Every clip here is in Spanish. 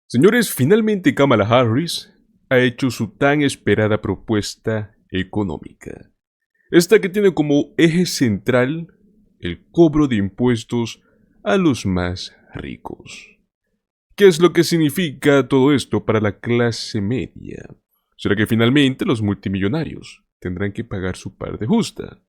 Señores, finalmente Kamala Harris ha hecho su tan esperada propuesta económica. Esta que tiene como eje central el cobro de impuestos a los más ricos. ¿Qué es lo que significa todo esto para la clase media? ¿Será que finalmente los multimillonarios tendrán que pagar su parte justa?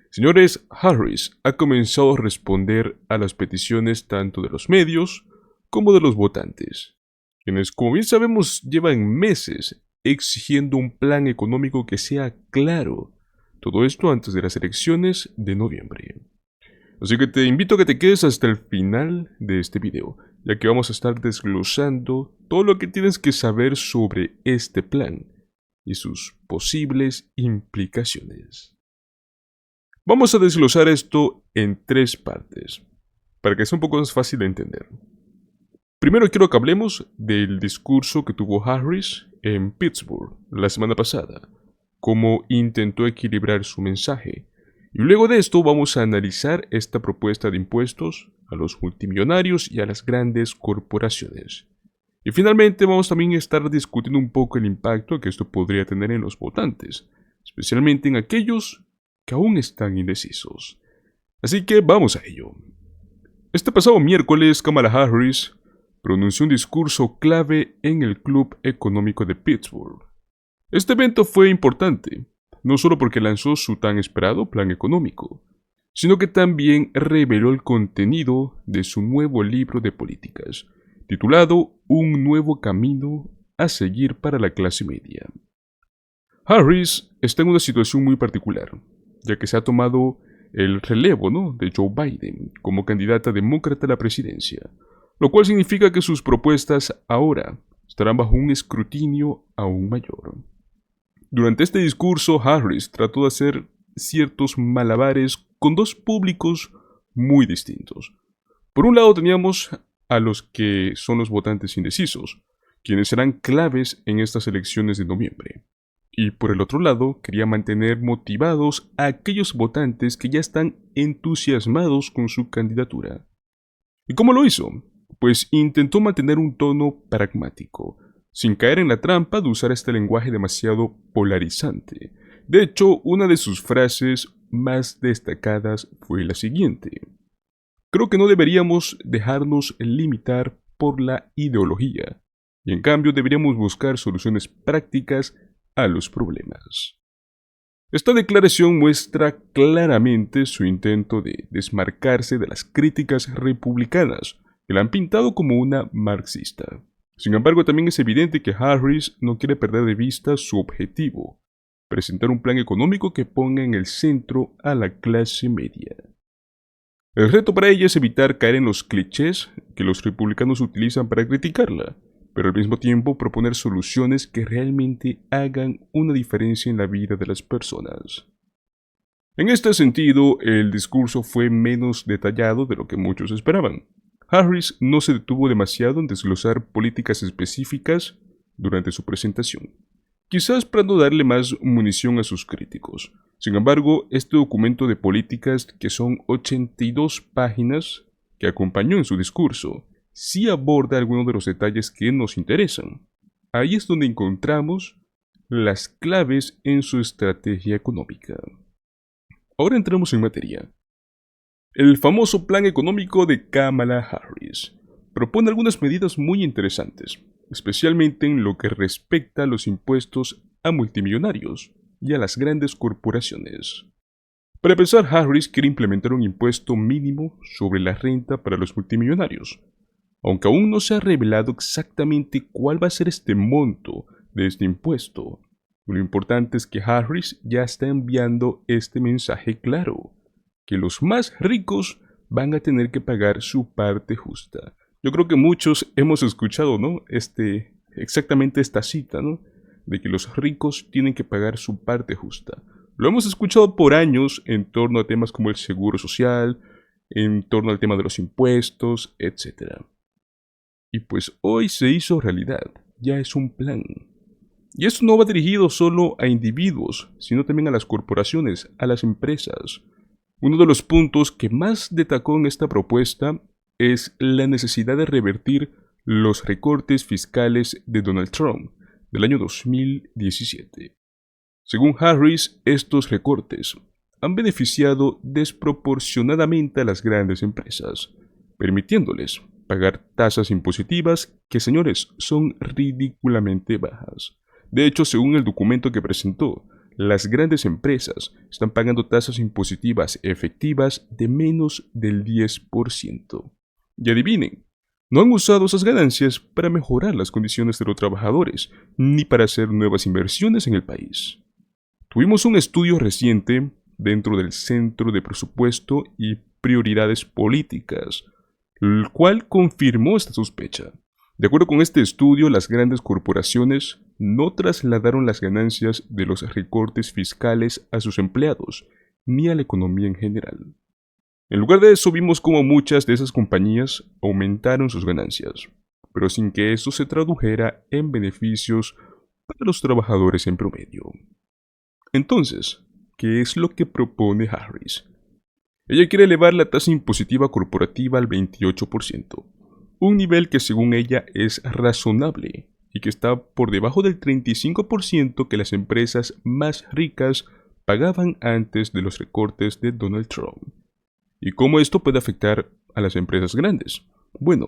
Señores, Harris ha comenzado a responder a las peticiones tanto de los medios como de los votantes, quienes, como bien sabemos, llevan meses exigiendo un plan económico que sea claro. Todo esto antes de las elecciones de noviembre. Así que te invito a que te quedes hasta el final de este video, ya que vamos a estar desglosando todo lo que tienes que saber sobre este plan y sus posibles implicaciones. Vamos a desglosar esto en tres partes, para que sea un poco más fácil de entender. Primero quiero que hablemos del discurso que tuvo Harris en Pittsburgh la semana pasada, cómo intentó equilibrar su mensaje. Y luego de esto vamos a analizar esta propuesta de impuestos a los multimillonarios y a las grandes corporaciones. Y finalmente vamos también a estar discutiendo un poco el impacto que esto podría tener en los votantes, especialmente en aquellos que aún están indecisos. Así que vamos a ello. Este pasado miércoles, Kamala Harris pronunció un discurso clave en el Club Económico de Pittsburgh. Este evento fue importante, no solo porque lanzó su tan esperado plan económico, sino que también reveló el contenido de su nuevo libro de políticas, titulado Un nuevo camino a seguir para la clase media. Harris está en una situación muy particular, ya que se ha tomado el relevo, de Joe Biden como candidata demócrata a la presidencia, lo cual significa que sus propuestas ahora estarán bajo un escrutinio aún mayor. Durante este discurso, Harris trató de hacer ciertos malabares con dos públicos muy distintos. Por un lado teníamos a los que son los votantes indecisos, quienes serán claves en estas elecciones de noviembre. Y por el otro lado, quería mantener motivados a aquellos votantes que ya están entusiasmados con su candidatura. ¿Y cómo lo hizo? Pues intentó mantener un tono pragmático, sin caer en la trampa de usar este lenguaje demasiado polarizante. De hecho, una de sus frases más destacadas fue la siguiente: creo que no deberíamos dejarnos limitar por la ideología, y en cambio deberíamos buscar soluciones prácticas a los problemas. Esta declaración muestra claramente su intento de desmarcarse de las críticas republicanas, que la han pintado como una marxista. Sin embargo, también es evidente que Harris no quiere perder de vista su objetivo: presentar un plan económico que ponga en el centro a la clase media. El reto para ella es evitar caer en los clichés que los republicanos utilizan para criticarla, pero al mismo tiempo proponer soluciones que realmente hagan una diferencia en la vida de las personas. En este sentido, el discurso fue menos detallado de lo que muchos esperaban. Harris no se detuvo demasiado en desglosar políticas específicas durante su presentación, quizás para no darle más munición a sus críticos. Sin embargo, este documento de políticas, que son 82 páginas, que acompañó en su discurso, sí aborda algunos de los detalles que nos interesan. Ahí es donde encontramos las claves en su estrategia económica. Ahora entramos en materia. El famoso plan económico de Kamala Harris propone algunas medidas muy interesantes, especialmente en lo que respecta a los impuestos a multimillonarios y a las grandes corporaciones. Para empezar, Harris quiere implementar un impuesto mínimo sobre la renta para los multimillonarios, aunque aún no se ha revelado exactamente cuál va a ser este monto de este impuesto. Lo importante es que Harris ya está enviando este mensaje claro: que los más ricos van a tener que pagar su parte justa. Yo creo que muchos hemos escuchado, exactamente esta cita, de que los ricos tienen que pagar su parte justa. Lo hemos escuchado por años en torno a temas como el seguro social, en torno al tema de los impuestos, etc. Y pues hoy se hizo realidad, ya es un plan. Y esto no va dirigido solo a individuos, sino también a las corporaciones, a las empresas. Uno de los puntos que más destacó en esta propuesta es la necesidad de revertir los recortes fiscales de Donald Trump del año 2017. Según Harris, estos recortes han beneficiado desproporcionadamente a las grandes empresas, permitiéndoles pagar tasas impositivas que, señores, son ridículamente bajas. De hecho, según el documento que presentó, las grandes empresas están pagando tasas impositivas efectivas de menos del 10%. Y adivinen, no han usado esas ganancias para mejorar las condiciones de los trabajadores, ni para hacer nuevas inversiones en el país. Tuvimos un estudio reciente dentro del Centro de Presupuesto y Prioridades Políticas, el cual confirmó esta sospecha. De acuerdo con este estudio, las grandes corporaciones no trasladaron las ganancias de los recortes fiscales a sus empleados, ni a la economía en general. En lugar de eso, vimos cómo muchas de esas compañías aumentaron sus ganancias, pero sin que eso se tradujera en beneficios para los trabajadores en promedio. Entonces, ¿qué es lo que propone Harris? Ella quiere elevar la tasa impositiva corporativa al 28%, un nivel que según ella es razonable y que está por debajo del 35% que las empresas más ricas pagaban antes de los recortes de Donald Trump. ¿Y cómo esto puede afectar a las empresas grandes? Bueno,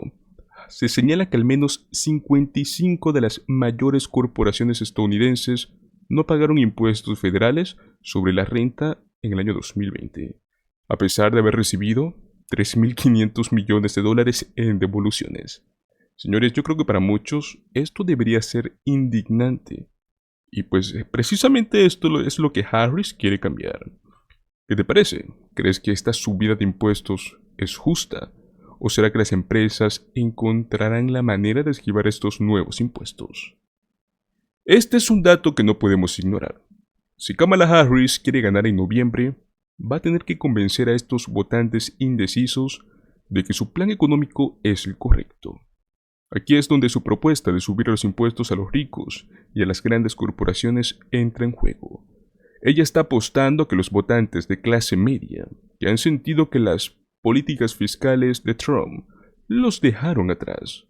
se señala que al menos 55 de las mayores corporaciones estadounidenses no pagaron impuestos federales sobre la renta en el año 2020, a pesar de haber recibido $3.500 millones en devoluciones. Señores, yo creo que para muchos esto debería ser indignante. Y pues precisamente esto es lo que Harris quiere cambiar. ¿Qué te parece? ¿Crees que esta subida de impuestos es justa? ¿O será que las empresas encontrarán la manera de esquivar estos nuevos impuestos? Este es un dato que no podemos ignorar. Si Kamala Harris quiere ganar en noviembre, va a tener que convencer a estos votantes indecisos de que su plan económico es el correcto. Aquí es donde su propuesta de subir los impuestos a los ricos y a las grandes corporaciones entra en juego. Ella está apostando a que los votantes de clase media, que han sentido que las políticas fiscales de Trump los dejaron atrás,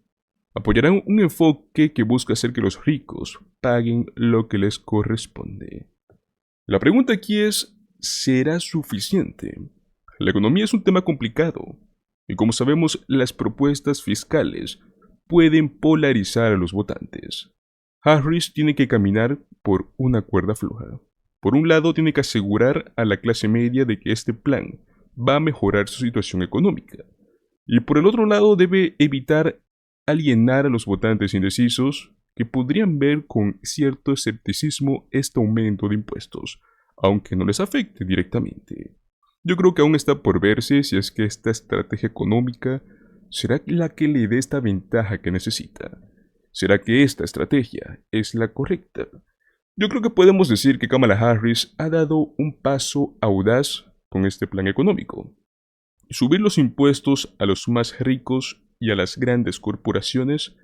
apoyarán un enfoque que busca hacer que los ricos paguen lo que les corresponde. La pregunta aquí es, ¿será suficiente? La economía es un tema complicado, y como sabemos, las propuestas fiscales pueden polarizar a los votantes. Harris tiene que caminar por una cuerda floja. Por un lado, tiene que asegurar a la clase media de que este plan va a mejorar su situación económica. Y por el otro lado, debe evitar alienar a los votantes indecisos que podrían ver con cierto escepticismo este aumento de impuestos, aunque no les afecte directamente. Yo creo que aún está por verse si es que esta estrategia económica será la que le dé esta ventaja que necesita. ¿Será que esta estrategia es la correcta? Yo creo que podemos decir que Kamala Harris ha dado un paso audaz con este plan económico. Subir los impuestos a los más ricos y a las grandes corporaciones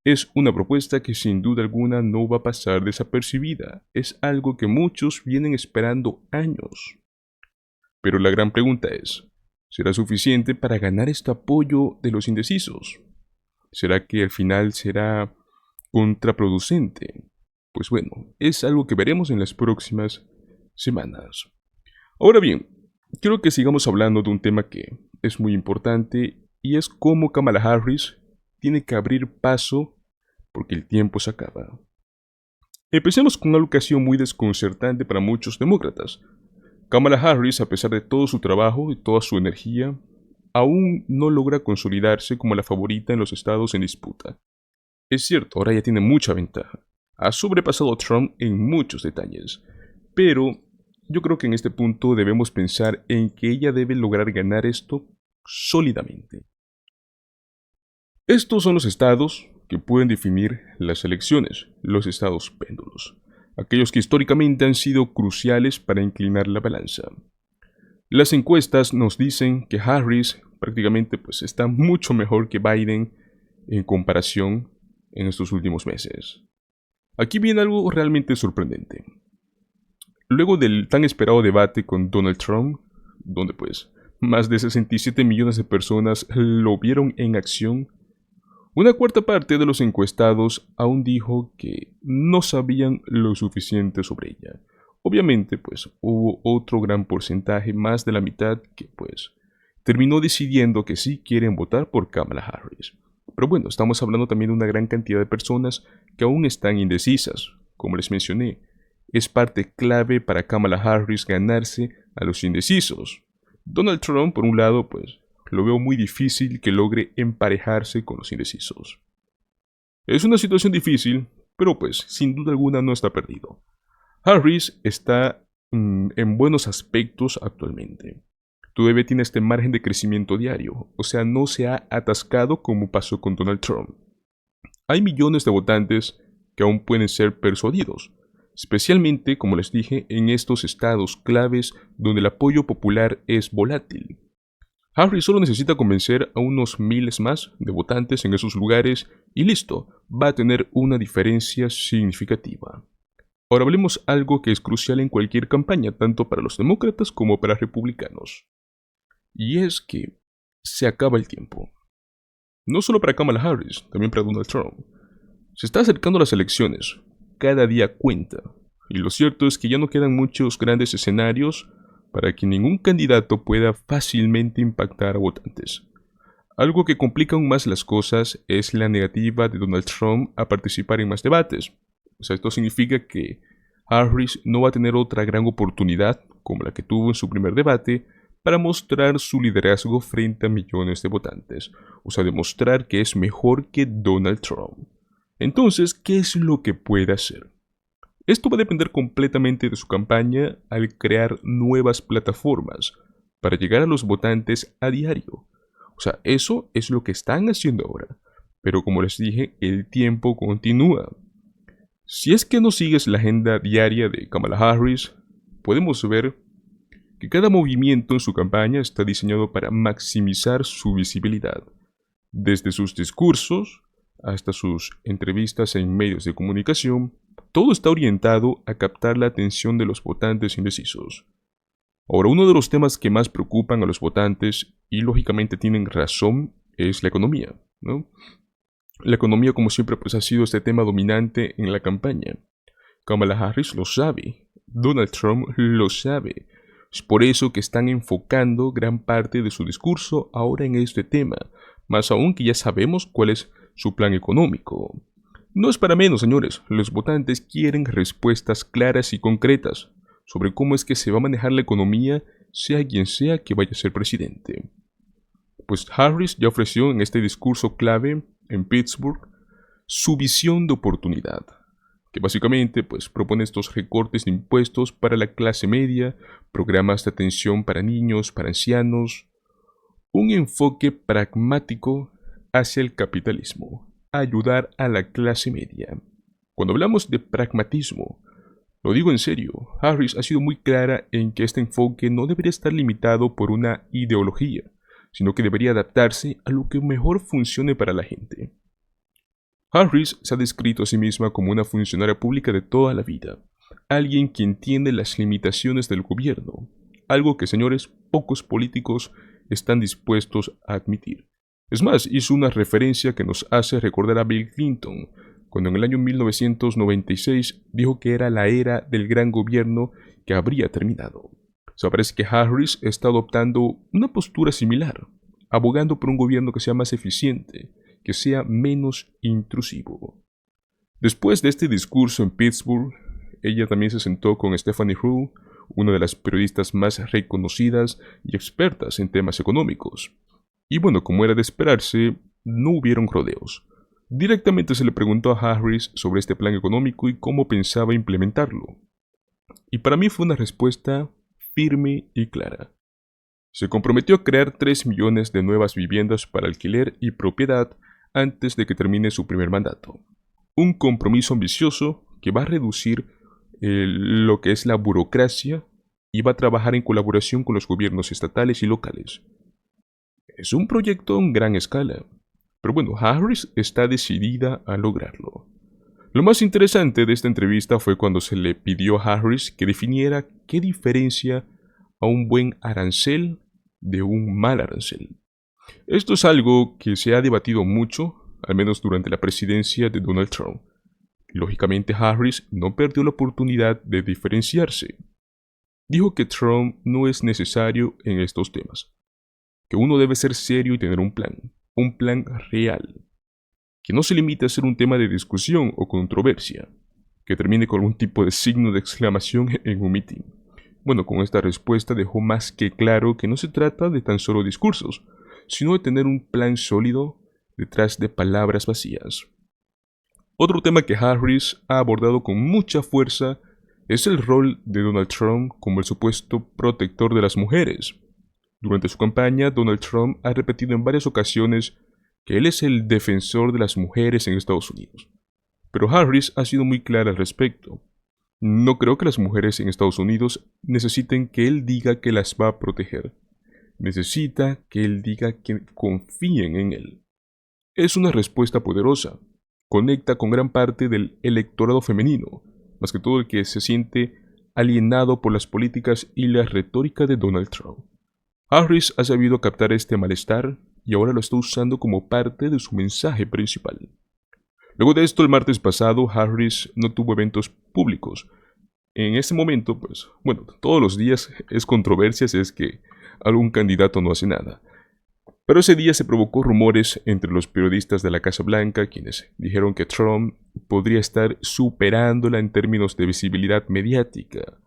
es una propuesta que sin duda alguna no va a pasar desapercibida. Es algo que muchos vienen esperando años. Pero la gran pregunta es, ¿será suficiente para ganar este apoyo de los indecisos? ¿Será que al final será contraproducente? Pues bueno, es algo que veremos en las próximas semanas. Ahora bien, quiero que sigamos hablando de un tema que es muy importante y es cómo Kamala Harris tiene que abrir paso porque el tiempo se acaba. Empecemos con algo que ha sido muy desconcertante para muchos demócratas. Kamala Harris, a pesar de todo su trabajo y toda su energía, aún no logra consolidarse como la favorita en los estados en disputa. Es cierto, ahora ya tiene mucha ventaja. Ha sobrepasado a Trump en muchos detalles, pero yo creo que en este punto debemos pensar en que ella debe lograr ganar esto sólidamente. Estos son los estados que pueden definir las elecciones, los estados péndulos, aquellos que históricamente han sido cruciales para inclinar la balanza. Las encuestas nos dicen que Harris prácticamente está mucho mejor que Biden en comparación en estos últimos meses. Aquí viene algo realmente sorprendente. Luego del tan esperado debate con Donald Trump, donde más de 67 millones de personas lo vieron en acción, Una cuarta parte de los encuestados aún dijo que no sabían lo suficiente sobre ella. Obviamente, pues hubo otro gran porcentaje, más de la mitad, que pues terminó decidiendo que sí quieren votar por Kamala Harris. Pero bueno, estamos hablando también de una gran cantidad de personas que aún están indecisas. Como les mencioné, es parte clave para Kamala Harris ganarse a los indecisos. Donald Trump, por un lado, pues lo veo muy difícil que logre emparejarse con los indecisos. Es una situación difícil, pero pues sin duda alguna no está perdido. Harris está en buenos aspectos actualmente. Todavía tiene este margen de crecimiento diario, o sea, no se ha atascado como pasó con Donald Trump. Hay millones de votantes que aún pueden ser persuadidos, especialmente, como les dije, en estos estados claves donde el apoyo popular es volátil. Harris solo necesita convencer a unos miles más de votantes en esos lugares y listo, va a tener una diferencia significativa. Ahora hablemos algo que es crucial en cualquier campaña, tanto para los demócratas como para republicanos. Y es que se acaba el tiempo. No solo para Kamala Harris, también para Donald Trump. Se está acercando las elecciones. Cada día cuenta. Y lo cierto es que ya no quedan muchos grandes escenarios para que ningún candidato pueda fácilmente impactar a votantes. Algo que complica aún más las cosas es la negativa de Donald Trump a participar en más debates. O sea, esto significa que Harris no va a tener otra gran oportunidad, como la que tuvo en su primer debate, para mostrar su liderazgo frente a millones de votantes. O sea, demostrar que es mejor que Donald Trump. Entonces, ¿qué es lo que puede hacer? Esto va a depender completamente de su campaña al crear nuevas plataformas para llegar a los votantes a diario. O sea, eso es lo que están haciendo ahora. Pero como les dije, el tiempo continúa. Si es que no sigues la agenda diaria de Kamala Harris, podemos ver que cada movimiento en su campaña está diseñado para maximizar su visibilidad, desde sus discursos hasta sus entrevistas en medios de comunicación. Todo está orientado a captar la atención de los votantes indecisos. Ahora, uno de los temas que más preocupan a los votantes, y lógicamente tienen razón, es la economía, ¿no? La economía, como siempre, pues ha sido este tema dominante en la campaña. Kamala Harris lo sabe, Donald Trump lo sabe. Es por eso que están enfocando gran parte de su discurso ahora en este tema, más aún que ya sabemos cuál es su plan económico. No es para menos, señores, los votantes quieren respuestas claras y concretas sobre cómo es que se va a manejar la economía, sea quien sea que vaya a ser presidente. Pues Harris ya ofreció en este discurso clave en Pittsburgh su visión de oportunidad, que básicamente pues propone estos recortes de impuestos para la clase media, programas de atención para niños, para ancianos, un enfoque pragmático hacia el capitalismo, ayudar a la clase media. Cuando hablamos de pragmatismo, lo digo en serio, Harris ha sido muy clara en que este enfoque no debería estar limitado por una ideología, sino que debería adaptarse a lo que mejor funcione para la gente. Harris se ha descrito a sí misma como una funcionaria pública de toda la vida, alguien que entiende las limitaciones del gobierno, algo que, señores, pocos políticos están dispuestos a admitir. Es más, hizo una referencia que nos hace recordar a Bill Clinton, cuando en el año 1996 dijo que era la era del gran gobierno que habría terminado. Se parece que Harris está adoptando una postura similar, abogando por un gobierno que sea más eficiente, que sea menos intrusivo. Después de este discurso en Pittsburgh, ella también se sentó con Stephanie Ruhle, una de las periodistas más reconocidas y expertas en temas económicos. Y bueno, como era de esperarse, no hubieron rodeos. Directamente se le preguntó a Harris sobre este plan económico y cómo pensaba implementarlo. Y para mí fue una respuesta firme y clara. Se comprometió a crear 3 millones de nuevas viviendas para alquiler y propiedad antes de que termine su primer mandato. Un compromiso ambicioso que va a reducir lo que es la burocracia y va a trabajar en colaboración con los gobiernos estatales y locales. Es un proyecto en gran escala, pero bueno, Harris está decidida a lograrlo. Lo más interesante de esta entrevista fue cuando se le pidió a Harris que definiera qué diferencia a un buen arancel de un mal arancel. Esto es algo que se ha debatido mucho, al menos durante la presidencia de Donald Trump. Lógicamente, Harris no perdió la oportunidad de diferenciarse. Dijo que Trump no es necesario en estos temas, que uno debe ser serio y tener un plan real, que no se limite a ser un tema de discusión o controversia, que termine con algún tipo de signo de exclamación en un mitin. Bueno, con esta respuesta dejó más que claro que no se trata de tan solo discursos, sino de tener un plan sólido detrás de palabras vacías. Otro tema que Harris ha abordado con mucha fuerza es el rol de Donald Trump como el supuesto protector de las mujeres. Durante su campaña, Donald Trump ha repetido en varias ocasiones que él es el defensor de las mujeres en Estados Unidos. Pero Harris ha sido muy clara al respecto. No creo que las mujeres en Estados Unidos necesiten que él diga que las va a proteger. Necesita que él diga que confíen en él. Es una respuesta poderosa. Conecta con gran parte del electorado femenino, más que todo el que se siente alienado por las políticas y la retórica de Donald Trump. Harris ha sabido captar este malestar y ahora lo está usando como parte de su mensaje principal. Luego de esto, el martes pasado, Harris no tuvo eventos públicos. En este momento, todos los días es controversia si es que algún candidato no hace nada. Pero ese día se provocó rumores entre los periodistas de la Casa Blanca, quienes dijeron que Trump podría estar superándola en términos de visibilidad mediática.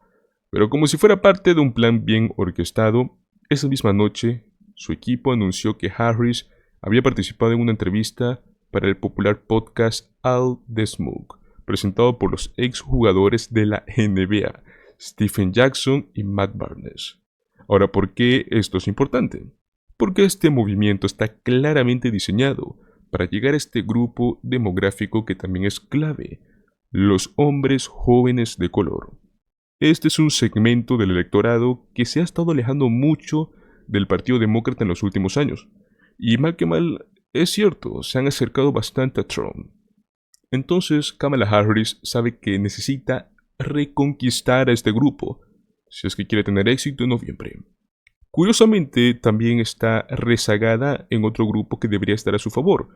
Pero como si fuera parte de un plan bien orquestado, esa misma noche, su equipo anunció que Harris había participado en una entrevista para el popular podcast All the Smoke, presentado por los exjugadores de la NBA, Stephen Jackson y Matt Barnes. Ahora, ¿por qué esto es importante? Porque este movimiento está claramente diseñado para llegar a este grupo demográfico que también es clave, los hombres jóvenes de color. Este es un segmento del electorado que se ha estado alejando mucho del Partido Demócrata en los últimos años. Y mal que mal, es cierto, se han acercado bastante a Trump. Entonces, Kamala Harris sabe que necesita reconquistar a este grupo, si es que quiere tener éxito en noviembre. Curiosamente, también está rezagada en otro grupo que debería estar a su favor,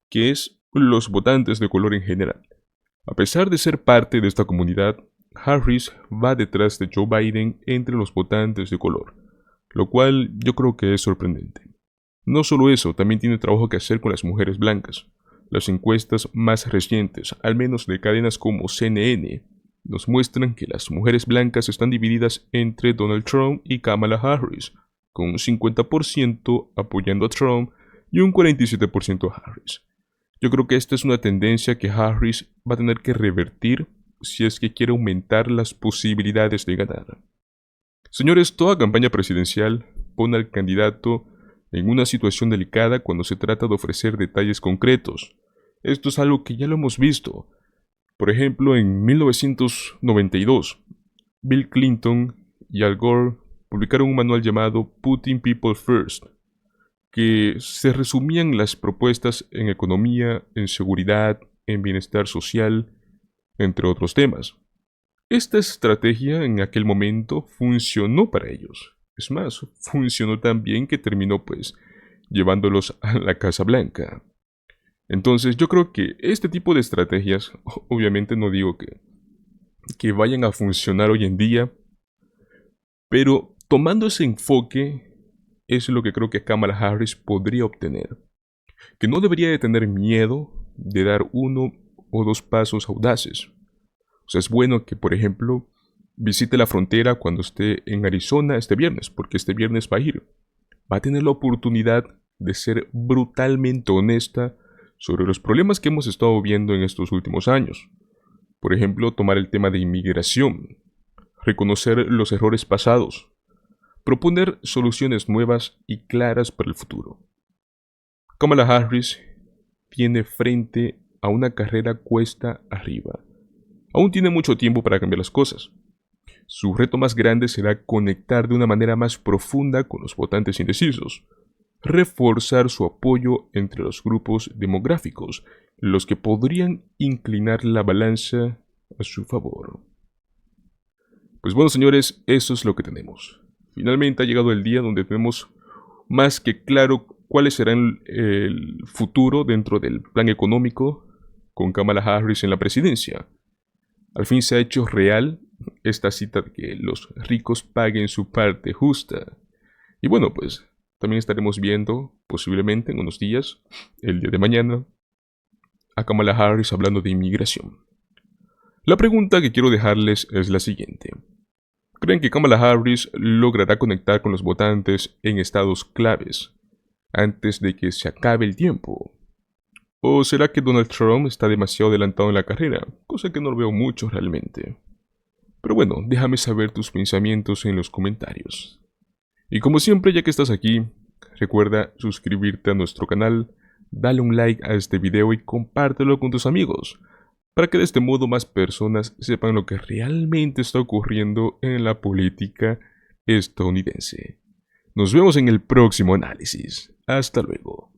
que es los votantes de color en general. A pesar de ser parte de esta comunidad, Harris va detrás de Joe Biden entre los votantes de color, lo cual yo creo que es sorprendente. No solo eso, también tiene trabajo que hacer con las mujeres blancas. Las encuestas más recientes, al menos de cadenas como CNN, nos muestran que las mujeres blancas están divididas entre Donald Trump y Kamala Harris, con un 50% apoyando a Trump y un 47% a Harris. Yo creo que esta es una tendencia que Harris va a tener que revertir si es que quiere aumentar las posibilidades de ganar. Señores, toda campaña presidencial pone al candidato en una situación delicada cuando se trata de ofrecer detalles concretos. Esto es algo que ya lo hemos visto. Por ejemplo, en 1992, Bill Clinton y Al Gore publicaron un manual llamado Putting People First, que se resumían las propuestas en economía, en seguridad, en bienestar social, entre otros temas. Esta estrategia en aquel momento funcionó para ellos. Es más, funcionó tan bien que terminó llevándolos a la Casa Blanca. Entonces yo creo que este tipo de estrategias, obviamente no digo que vayan a funcionar hoy en día, pero tomando ese enfoque es lo que creo que Kamala Harris podría obtener. Que no debería de tener miedo de dar 1 o 2 pasos audaces. O sea, es bueno que, por ejemplo, visite la frontera cuando esté en Arizona este viernes, porque este viernes va a ir. Va a tener la oportunidad de ser brutalmente honesta sobre los problemas que hemos estado viendo en estos últimos años. Por ejemplo, tomar el tema de inmigración, reconocer los errores pasados, proponer soluciones nuevas y claras para el futuro. Kamala Harris tiene frente a una carrera cuesta arriba. Aún tiene mucho tiempo para cambiar las cosas. Su reto más grande será conectar de una manera más profunda con los votantes indecisos, reforzar su apoyo entre los grupos demográficos, los que podrían inclinar la balanza a su favor. Pues bueno, señores, eso es lo que tenemos. Finalmente ha llegado el día donde tenemos más que claro cuáles serán el futuro dentro del plan económico con Kamala Harris en la presidencia. Al fin se ha hecho real esta cita de que los ricos paguen su parte justa. Y bueno, pues también estaremos viendo, posiblemente en unos días, el día de mañana, a Kamala Harris hablando de inmigración. La pregunta que quiero dejarles es la siguiente. ¿Creen que Kamala Harris logrará conectar con los votantes en estados claves antes de que se acabe el tiempo? ¿O será que Donald Trump está demasiado adelantado en la carrera? Cosa que no lo veo mucho realmente. Pero bueno, déjame saber tus pensamientos en los comentarios. Y como siempre, ya que estás aquí, recuerda suscribirte a nuestro canal, dale un like a este video y compártelo con tus amigos, para que de este modo más personas sepan lo que realmente está ocurriendo en la política estadounidense. Nos vemos en el próximo análisis. Hasta luego.